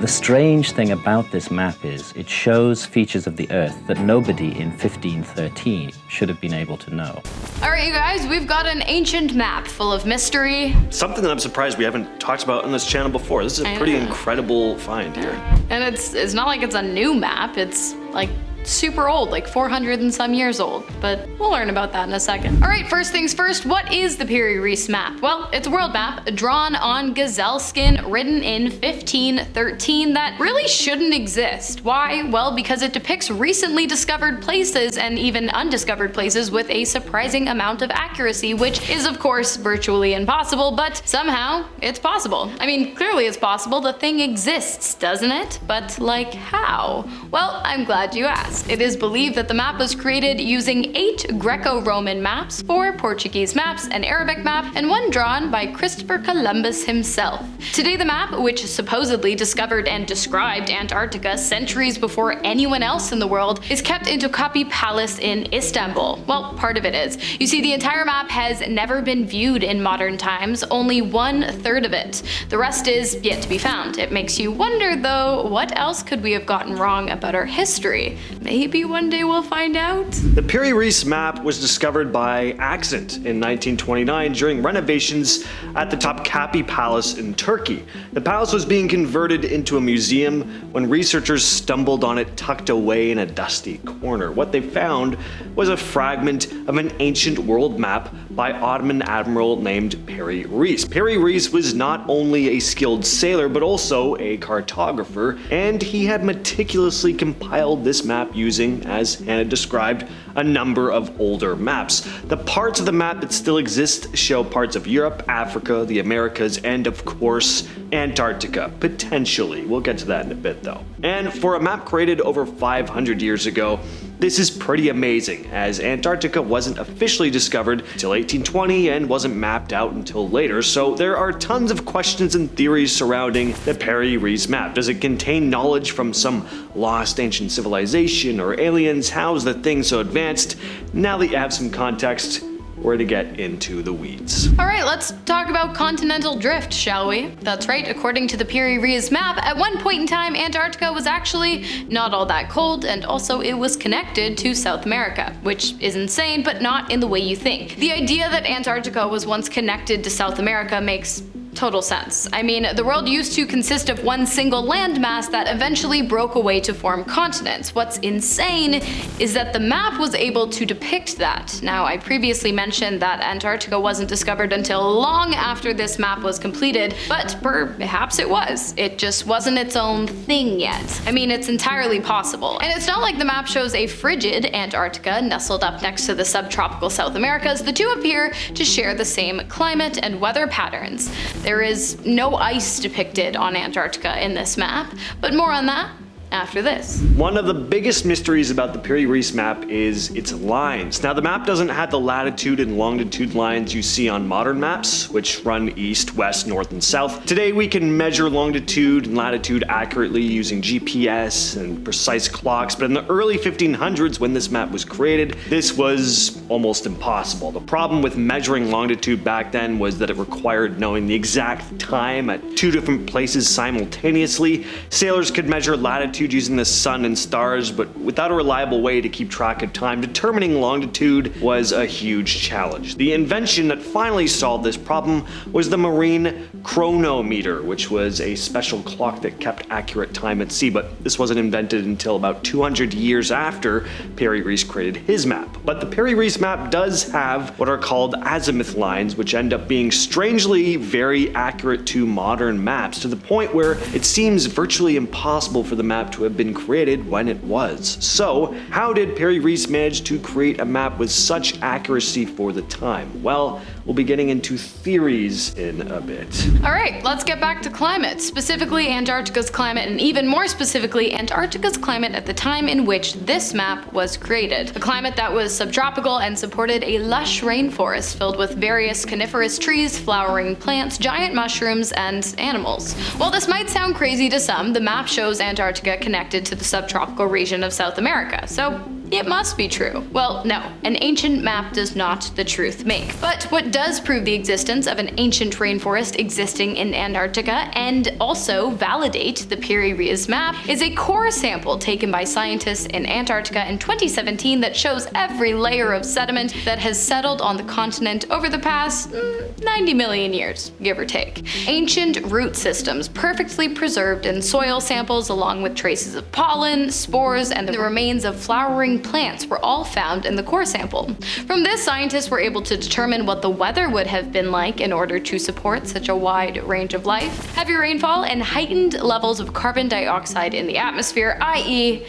The strange thing about this map is it shows features of the Earth that nobody in 1513 should have been able to know. All right, you guys, we've got an ancient map full of mystery. Something that I'm surprised we haven't talked about on this channel before. This is a pretty incredible find here. And it's not like it's a new map, it's like super old, like 400 and some years old, but we'll learn about that in a second. All right, first things first, what is the Piri Reis map? Well, it's a world map drawn on gazelle skin, written in 1513 that really shouldn't exist. Why? Well, because it depicts recently discovered places and even undiscovered places with a surprising amount of accuracy, which is of course virtually impossible, but somehow it's possible. I mean, clearly it's possible, the thing exists, doesn't it? But like how? Well, I'm glad you asked. It is believed that the map was created using 8 Greco-Roman maps, 4 Portuguese maps, an Arabic map, and 1 drawn by Christopher Columbus himself. Today the map, which supposedly discovered and described Antarctica centuries before anyone else in the world, is kept in Topkapi Palace in Istanbul. Well, part of it is. You see, the entire map has never been viewed in modern times, only 1/3 of it. The rest is yet to be found. It makes you wonder though, what else could we have gotten wrong about our history? Maybe one day we'll find out. The Piri Reis map was discovered by accident in 1929 during renovations at the Topkapi Palace in Turkey. The palace was being converted into a museum when researchers stumbled on it tucked away in a dusty corner. What they found was a fragment of an ancient world map by Ottoman admiral named Piri Reis. Piri Reis was not only a skilled sailor but also a cartographer, and he had meticulously compiled this map using, as Hannah described, a number of older maps. The parts of the map that still exist show parts of Europe, Africa, the Americas, and of course, Antarctica, potentially. We'll get to that in a bit though. And for a map created over 500 years ago, this is pretty amazing, as Antarctica wasn't officially discovered until 1820 and wasn't mapped out until later, so there are tons of questions and theories surrounding the Piri Reis map. Does it contain knowledge from some lost ancient civilization or aliens? How's the thing so advanced? Now that you have some context, we're to get into the weeds. All right, let's talk about continental drift, shall we? That's right, according to the Piri Reis map, at one point in time, Antarctica was actually not all that cold, and also it was connected to South America, which is insane, but not in the way you think. The idea that Antarctica was once connected to South America makes total sense. I mean, the world used to consist of one single landmass that eventually broke away to form continents. What's insane is that the map was able to depict that. Now, I previously mentioned that Antarctica wasn't discovered until long after this map was completed, but perhaps it was. It just wasn't its own thing yet. I mean, it's entirely possible. And it's not like the map shows a frigid Antarctica nestled up next to the subtropical South Americas. The two appear to share the same climate and weather patterns. There is no ice depicted on Antarctica in this map, but more on that after this. One of the biggest mysteries about the Piri Reis map is its lines. Now, the map doesn't have the latitude and longitude lines you see on modern maps, which run east, west, north, and south. Today, we can measure longitude and latitude accurately using GPS and precise clocks, but in the early 1500s, when this map was created, this was almost impossible. The problem with measuring longitude back then was that it required knowing the exact time at 2 different places simultaneously. Sailors could measure latitude using the sun and stars, but without a reliable way to keep track of time, determining longitude was a huge challenge. The invention that finally solved this problem was the marine chronometer, which was a special clock that kept accurate time at sea, but this wasn't invented until about 200 years after Piri Reis created his map. But the Piri Reis map does have what are called azimuth lines, which end up being strangely very accurate to modern maps, to the point where it seems virtually impossible for the map to have been created when it was. So, how did Piri Reis manage to create a map with such accuracy for the time? Well, we'll be getting into theories in a bit. Alright, let's get back to climate, specifically Antarctica's climate, and even more specifically Antarctica's climate at the time in which this map was created. A climate that was subtropical and supported a lush rainforest filled with various coniferous trees, flowering plants, giant mushrooms, and animals. While this might sound crazy to some, the map shows Antarctica connected to the subtropical region of South America, so it must be true. Well, no, an ancient map does not the truth make. But what does prove the existence of an ancient rainforest existing in Antarctica and also validate the Piri Reis map is a core sample taken by scientists in Antarctica in 2017 that shows every layer of sediment that has settled on the continent over the past 90 million years, give or take. Ancient root systems perfectly preserved in soil samples along with traces of pollen, spores, and the remains of flowering plants were all found in the core sample. From this, scientists were able to determine what the weather would have been like in order to support such a wide range of life. Heavy rainfall and heightened levels of carbon dioxide in the atmosphere, i.e.,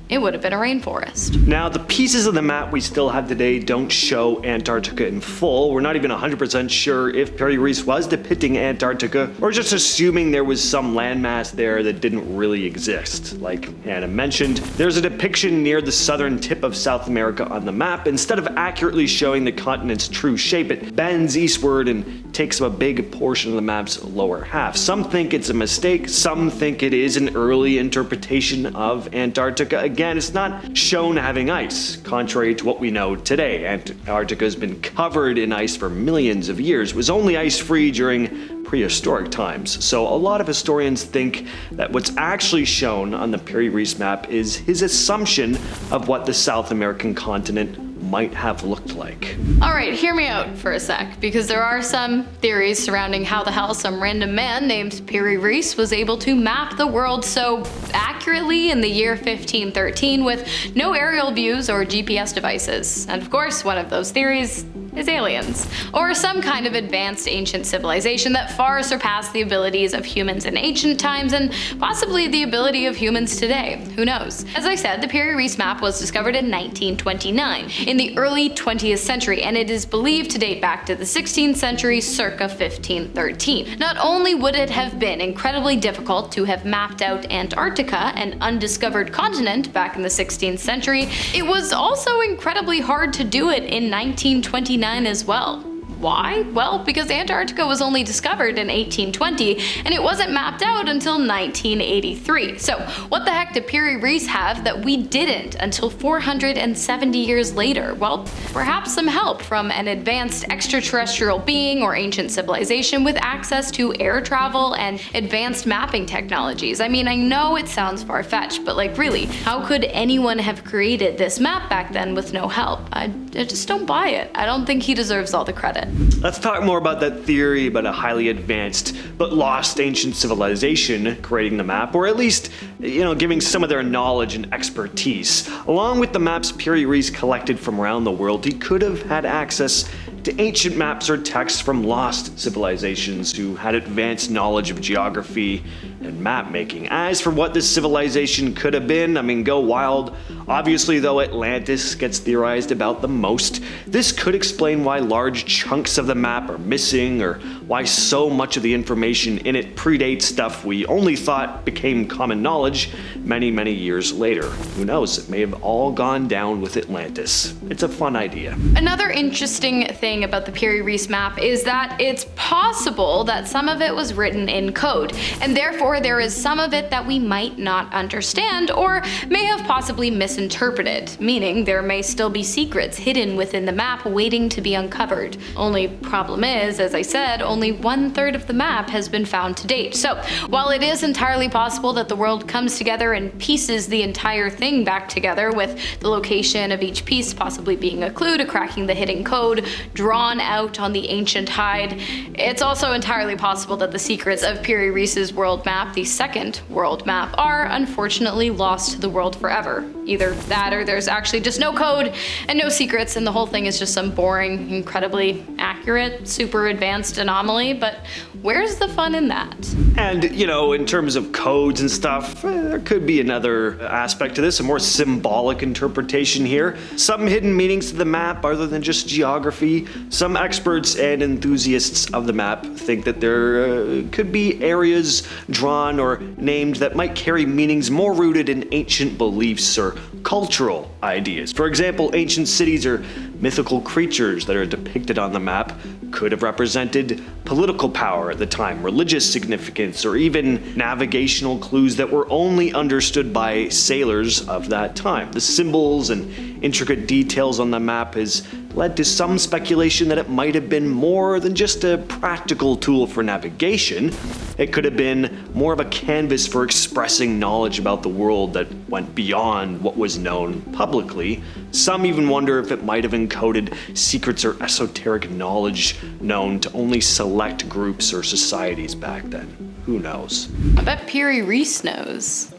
it would have been a rainforest. Now, the pieces of the map we still have today don't show Antarctica in full. We're not even 100% sure if Piri Reis was depicting Antarctica or just assuming there was some landmass there that didn't really exist. Like Anna mentioned, there's a depiction near the southern tip of South America on the map. Instead of accurately showing the continent's true shape, it bends eastward and takes up a big portion of the map's lower half. Some think it's a mistake, some think it is an early interpretation of Antarctica. Again, it's not shown having ice, contrary to what we know today. Antarctica has been covered in ice for millions of years. It was only ice-free during prehistoric times. So a lot of historians think that what's actually shown on the Piri Reis map is his assumption of what the South American continent might have looked like. Alright, hear me out for a sec, because there are some theories surrounding how the hell some random man named Piri Reis was able to map the world so accurately in the year 1513 with no aerial views or GPS devices. And of course, one of those theories is aliens, or some kind of advanced ancient civilization that far surpassed the abilities of humans in ancient times and possibly the ability of humans today. Who knows? As I said, the Piri Reis map was discovered in 1929, in the early 20th century, and it is believed to date back to the 16th century, circa 1513. Not only would it have been incredibly difficult to have mapped out Antarctica, an undiscovered continent back in the 16th century, it was also incredibly hard to do it in 1929 as well. Why? Well, because Antarctica was only discovered in 1820 and it wasn't mapped out until 1983. So what the heck did Piri Reis have that we didn't until 470 years later? Well, perhaps some help from an advanced extraterrestrial being or ancient civilization with access to air travel and advanced mapping technologies. I mean, I know it sounds far-fetched, but like really, how could anyone have created this map back then with no help? I just don't buy it. I don't think he deserves all the credit. Let's talk more about that theory about a highly advanced but lost ancient civilization creating the map, or at least, giving some of their knowledge and expertise. Along with the maps Piri Reis collected from around the world, he could have had access to ancient maps or texts from lost civilizations who had advanced knowledge of geography and map making. As for what this civilization could have been, I mean, go wild. Obviously, though, Atlantis gets theorized about the most. This could explain why large chunks of the map are missing, or why so much of the information in it predates stuff we only thought became common knowledge many, many years later. Who knows? It may have all gone down with Atlantis. It's a fun idea. Another interesting thing about the Piri Reis map is that it's possible that some of it was written in code, and therefore there is some of it that we might not understand or may have possibly misinterpreted, meaning there may still be secrets hidden within the map waiting to be uncovered. Only problem is, as I said, only 1/3 of the map has been found to date. So while it is entirely possible that the world comes together and pieces the entire thing back together, with the location of each piece possibly being a clue to cracking the hidden code drawn out on the ancient hide, it's also entirely possible that the secrets of Piri Reis's world map, the second world map, are unfortunately lost to the world forever. Either that or there's actually just no code and no secrets and the whole thing is just some boring, incredibly accurate, super advanced anomaly, but where's the fun in that? And, in terms of codes and stuff, there could be another aspect to this, a more symbolic interpretation here. Some hidden meanings to the map other than just geography. Some experts and enthusiasts of the map think that there could be areas drawn or named that might carry meanings more rooted in ancient beliefs or cultural ideas. For example, ancient cities or mythical creatures that are depicted on the map could have represented political power at the time, religious significance, or even navigational clues that were only understood by sailors of that time. The symbols and intricate details on the map has led to some speculation that it might have been more than just a practical tool for navigation. It could have been more of a canvas for expressing knowledge about the world that went beyond what was known publicly. Some even wonder if it might have encoded secrets or esoteric knowledge known to only select groups or societies back then. Who knows? I bet Piri Reis knows.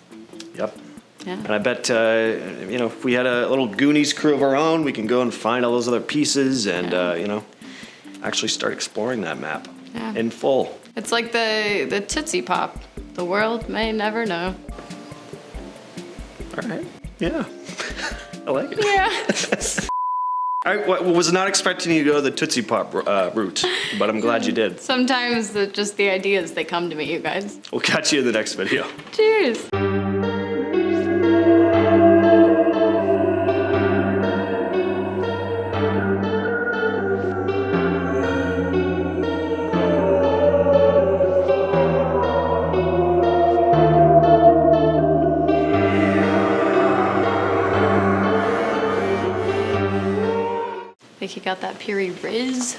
Yep. Yeah. And I bet, if we had a little Goonies crew of our own, we can go and find all those other pieces and, actually start exploring that map in full. It's like the Tootsie Pop. The world may never know. All right. Yeah. I like it. Yeah. I was not expecting you to go the Tootsie Pop route, but I'm glad you did. Sometimes just the ideas, they come to me, you guys. We'll catch you in the next video. Cheers. Think you got that Piri Reis?